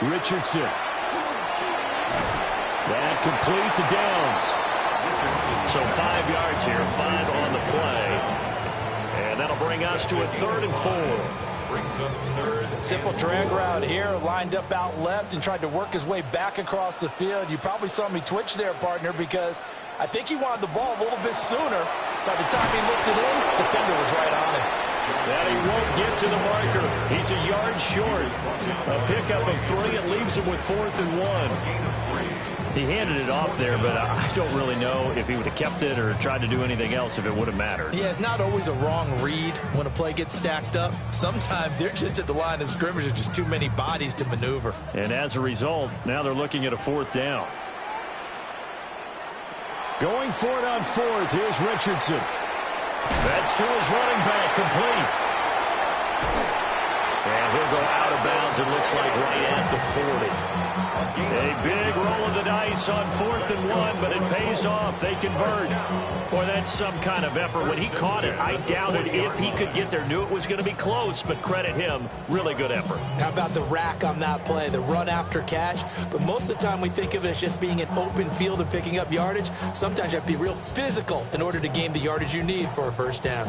Richardson. That complete to Downs. So 5 yards here, 5 on the play. And that'll bring us to a 3rd and 4. Brings up third. Simple drag route here, lined up out left and tried to work his way back across the field. You probably saw me twitch there, partner, because I think he wanted the ball a little bit sooner. By the time he looked it in, the defender was right on him. That he won't get to the marker. He's a yard short. A pickup of 3. It leaves him with 4th and 1. He handed it off there, but I don't really know if he would have kept it or tried to do anything else if it would have mattered. Yeah, it's not always a wrong read when a play gets stacked up. Sometimes they're just at the line of scrimmage. There's just too many bodies to maneuver. And as a result, now they're looking at a 4th down. Going for it on 4th, here's Richardson. That's to his running back, complete. And he'll go out of bounds, it looks like, right at the 40. A big roll of the dice on 4th and 1, but it pays off. They convert. Boy, that's some kind of effort. When he caught it, I doubted if he could get there. Knew it was going to be close, but credit him. Really good effort. How about the rack on that play, the run after catch? But most of the time we think of it as just being an open field and picking up yardage. Sometimes you have to be real physical in order to gain the yardage you need for a first down.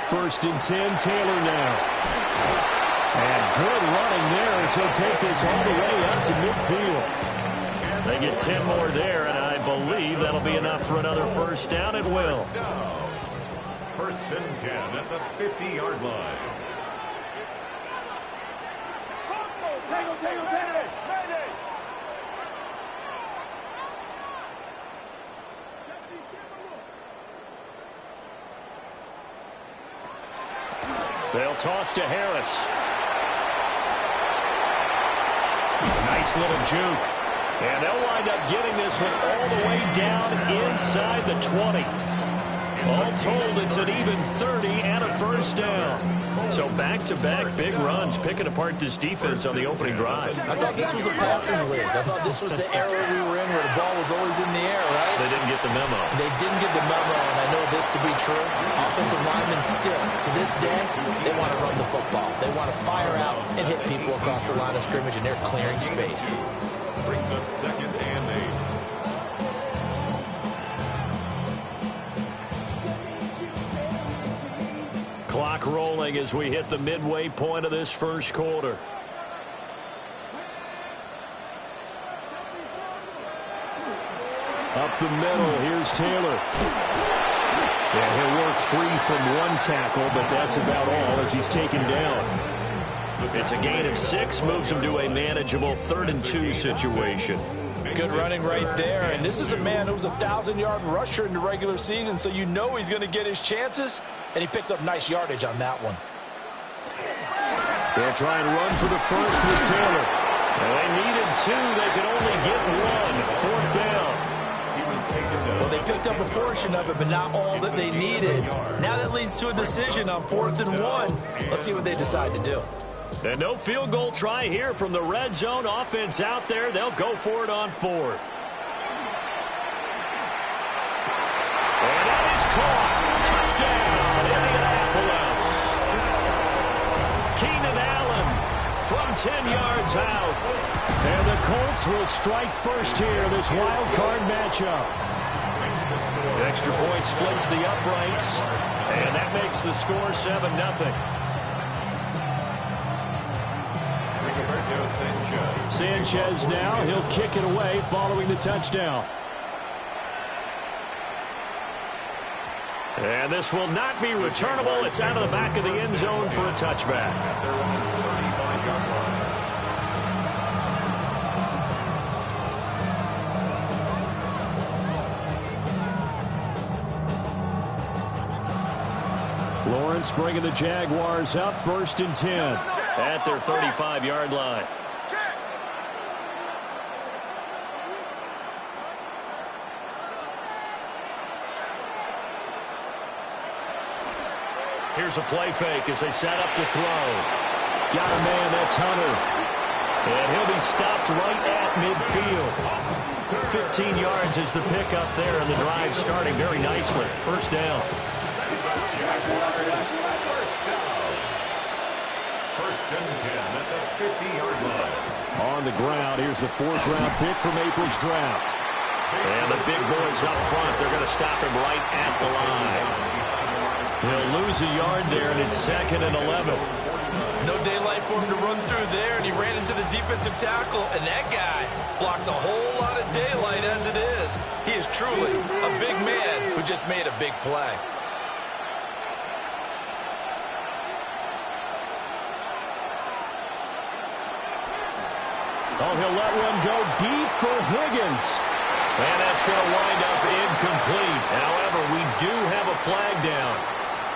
First and 10, Taylor now. And good running there as he'll take this all the way up to midfield. They get 10 more there, and I believe that'll be enough for another first down. It will. First and 10 at the 50-yard line. They'll toss to Harris. Nice little juke. And they'll wind up getting this one all the way down inside the 20. All told, it's an even 30 and a first down. So back-to-back big runs, picking apart this defense on the opening drive. I thought this was a passing league. I thought this was the era we were in where the ball was always in the air, right? They didn't get the memo. They didn't get the memo, and I know this to be true. Offensive linemen still, to this day, they want to run the football. They want to fire out and hit people across the line of scrimmage, and they're clearing space. Brings up 2nd and 8. Clock rolling as we hit the midway point of this first quarter. Up the middle, here's Taylor. Yeah, he'll work free from one tackle, but that's about all as he's taken down. It's a gain of 6, moves him to a manageable 3rd and 2 situation. Good running right there, and this is a man who was a 1,000-yard rusher in the regular season, so you know he's going to get his chances, and he picks up nice yardage on that one. They'll try and run for the first with Taylor. And they needed 2. They could only get 1. 4th down. Well, they picked up a portion of it, but not all that they needed. Now that leads to a decision on 4th and 1. Let's see what they decide to do. And no field goal try here from the red zone. Offense out there. They'll go for it on 4th. And that is caught. Touchdown, Indianapolis. Keenan Allen from 10 yards out. And the Colts will strike first here, this wild card matchup. Extra point splits the uprights. And that makes the score 7-0. Sanchez now, he'll kick it away following the touchdown. And this will not be returnable. It's out of the back of the end zone for a touchback. Lawrence bringing the Jaguars up 1st and 10 at their 35-yard line. Here's a play fake as they set up to throw. Got a man, that's Hunter. And he'll be stopped right at midfield. 15 yards is the pickup there, and the drive starting very nicely. First down. Jaguars first down. First and 10 at the 50-yard line. On the ground, here's the 4th-round pick from April's draft. And the big boys up front, they're going to stop him right at the line. He'll lose a yard there, and it's 2nd and 11. No daylight for him to run through there, and he ran into the defensive tackle, and that guy blocks a whole lot of daylight as it is. He is truly a big man who just made a big play. Oh, he'll let one go deep for Higgins. And that's going to wind up incomplete. However, we do have a flag down.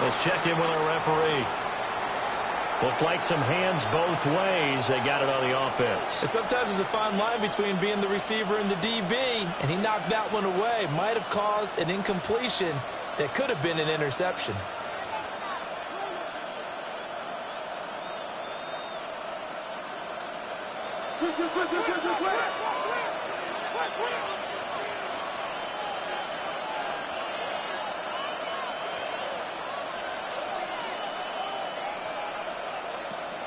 Let's check in with our referee. Looked like some hands both ways. They got it on the offense. And sometimes there's a fine line between being the receiver and the DB, and he knocked that one away. Might have caused an incompletion that could have been an interception.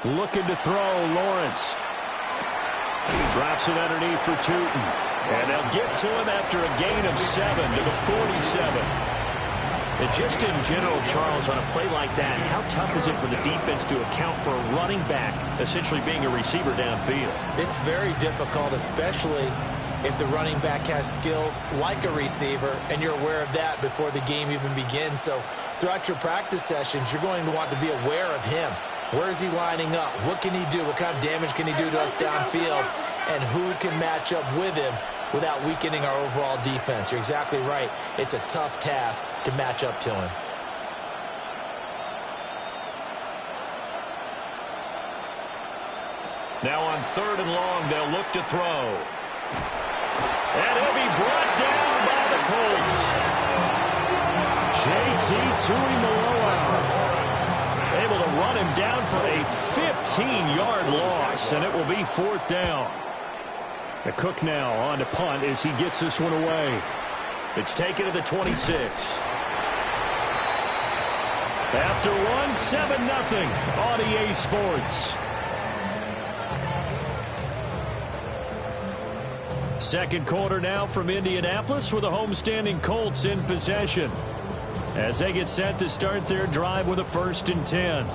Looking to throw, Lawrence. Drops it underneath for Tootin. And they'll get to him after a gain of 7 to the 47. And just in general, Charles, on a play like that, how tough is it for the defense to account for a running back essentially being a receiver downfield? It's very difficult, especially if the running back has skills like a receiver, and you're aware of that before the game even begins. So throughout your practice sessions, you're going to want to be aware of him. Where is he lining up? What can he do? What kind of damage can he do to us downfield? And who can match up with him without weakening our overall defense? You're exactly right. It's a tough task to match up to him. Now on 3rd and long, they'll look to throw. And he'll be brought down by the Colts. JT Tuimoloau able to run him down for a 15-yard loss, and it will be 4th down. The Cook now on to punt as he gets this one away. It's taken to the 26. After one, 7-0 on EA Sports. Second quarter now from Indianapolis with the homestanding Colts in possession as they get set to start their drive with a 1st and 10.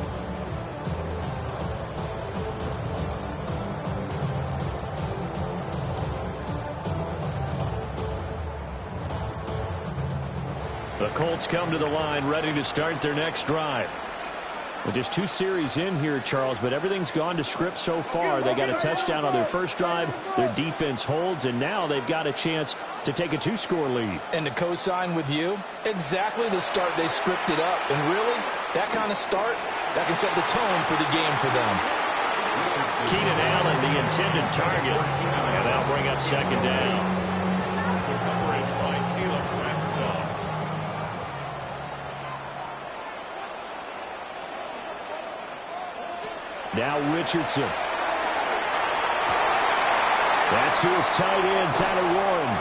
The Colts come to the line ready to start their next drive. Well, just 2 series in here, Charles, but everything's gone to script so far. They got a touchdown on their first drive. Their defense holds, and now they've got a chance to take a 2-score lead. And to co-sign with you, exactly the start they scripted up. And really, that kind of start, that can set the tone for the game for them. Keenan Allen, the intended target, and that'll bring up 2nd down. Now Richardson. That's to his tight end, Tyler Warren.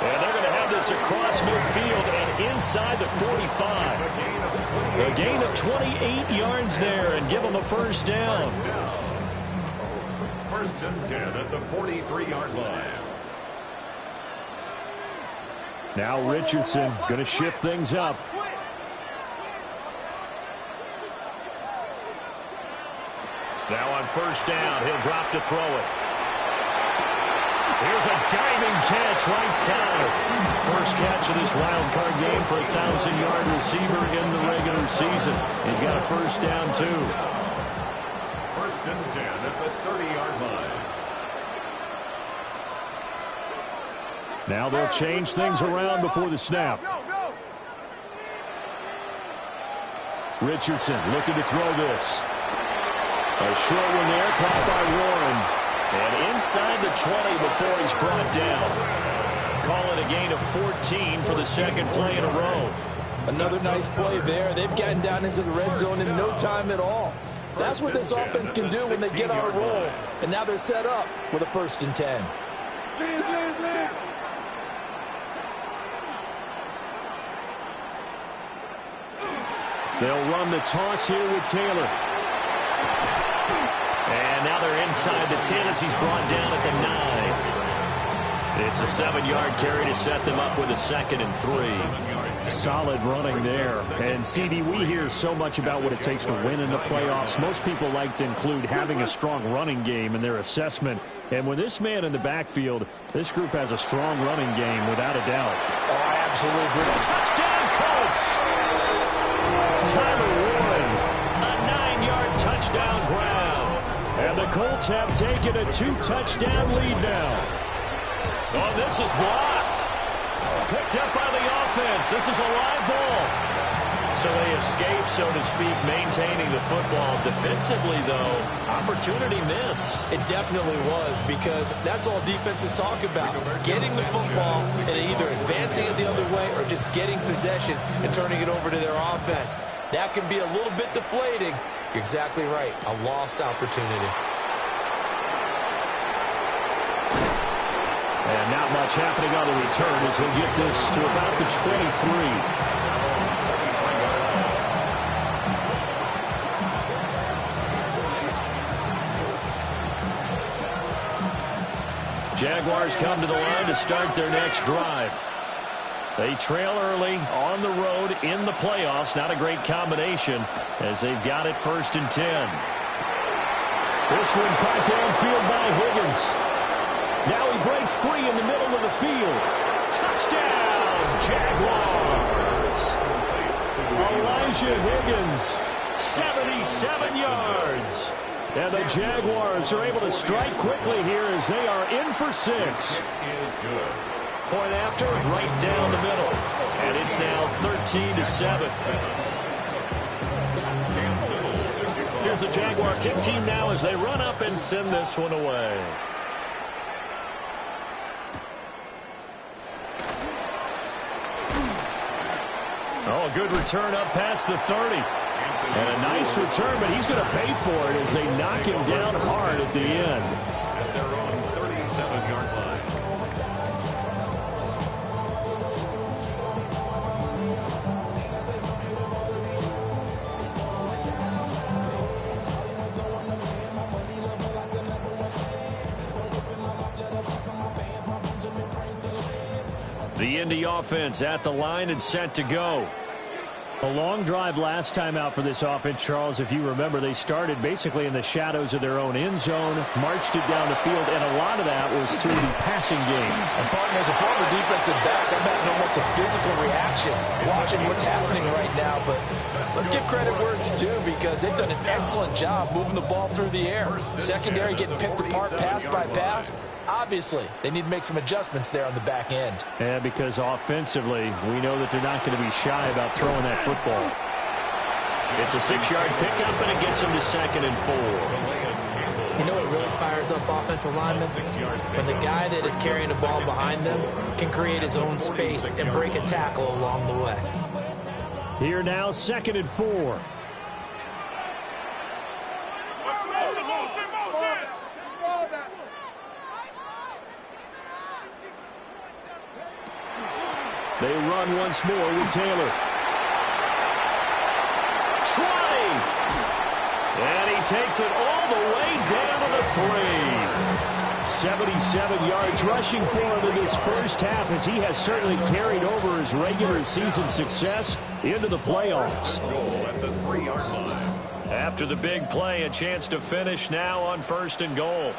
And they're going to have this across midfield and inside the 45. A gain of 28 yards there and give them a 1st down. 1st and 10 at the 43-yard line. Now Richardson going to shift things up. Now on 1st down, he'll drop to throw it. Here's a diving catch right side. First catch of this wild card game for a 1,000-yard receiver in the regular season. He's got a 1st down, too. 1st and 10 at the 30-yard line. Now they'll change things around before the snap. Richardson looking to throw this. A short one there, caught by Warren. And inside the 20 before he's brought down. Call it a gain of 14 for the 2nd play in a row. Another nice play there. They've gotten down into the red zone in no time at all. That's what this offense can do when they get on a roll. And now they're set up with a 1st and 10. They'll run the toss here with Taylor. And now they're inside the 10 as he's brought down at the 9. It's a 7-yard carry to set them up with a 2nd and 3. Solid running there. And, CD, we hear so much about what it takes to win in the playoffs. Most people like to include having a strong running game in their assessment. And with this man in the backfield, this group has a strong running game without a doubt. Oh, I absolutely agree. Touchdown, Colts! Tyler Warren, a 9-yard touchdown ground. And the Colts have taken a 2-touchdown lead now. Oh, this is blocked. Picked up by the offense. This is a live ball. So they escape, so to speak, maintaining the football. Defensively, though, opportunity miss. It definitely was, because that's all defenses talk about. Getting the football and either advancing it the other way or just getting possession and turning it over to their offense. That can be a little bit deflating. You're exactly right. A lost opportunity. And not much happening on the return as he'll get this to about the 23. Jaguars come to the line to start their next drive. They trail early on the road in the playoffs. Not a great combination as they've got it 1st and 10. This one caught downfield by Higgins. Now he breaks free in the middle of the field. Touchdown, Jaguars. Elijah Higgins, 77 yards. And the Jaguars are able to strike quickly here as they are in for 6. Point after, right down the middle. And it's now 13-7. Here's the Jaguar kick team now as they run up and send this one away. Oh, a good return up past the 30. And a nice return, but he's going to pay for it as they knock him down hard at the end. At their own 37-yard line. The Indy offense at the line and set to go. A long drive last time out for this offense, Charles. If you remember, they started basically in the shadows of their own end zone, marched it down the field, and a lot of that was through the passing game. And, partner, as a former defensive back, I'm having almost a physical reaction watching what's happening right now. But let's give credit where it's due, because they've done an excellent job moving the ball through the air. Secondary getting picked apart pass by pass. Obviously, they need to make some adjustments there on the back end. Yeah, because offensively, we know that they're not going to be shy about throwing that football. It's a 6-yard pickup, and it gets them to 2nd and 4. You know what really fires up offensive linemen? When the guy that is carrying the ball behind them can create his own space and break a tackle along the way. Here now, 2nd and 4. They run once more with Taylor. Trotting. And he takes it all the way down to the 3. 77 yards rushing for him in this first half, as he has certainly carried over his regular season success into the playoffs. At the 3-yard line. After the big play, a chance to finish now on 1st and goal.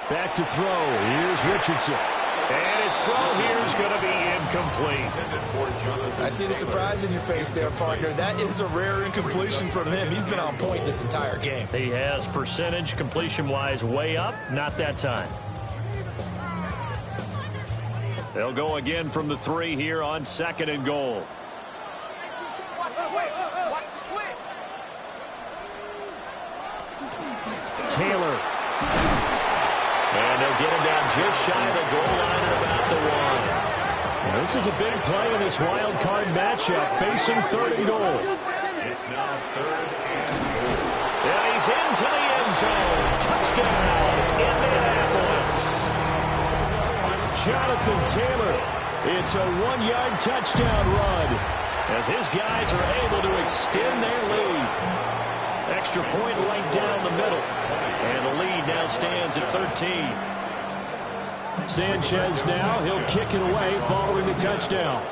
Back to throw. Here's Richardson. And his throw here is going to be incomplete. I see the surprise in your face there, partner. That is a rare incompletion from him. He's been on point this entire game. He has percentage completion-wise way up. Not that time. They'll go again from the 3 here on 2nd and goal. Taylor. And they'll get him down just shy of the goal line at about the 1. Now, this is a big play in this wild card matchup, facing 3rd and goal. It's now 3rd and goal. And he's into the end zone. Touchdown, Indianapolis. Jonathan Taylor. It's a 1-yard touchdown run as his guys are able to extend their lead. Extra point right down the middle. And the lead now stands at 13. Sanchez now, he'll kick it away following the touchdown.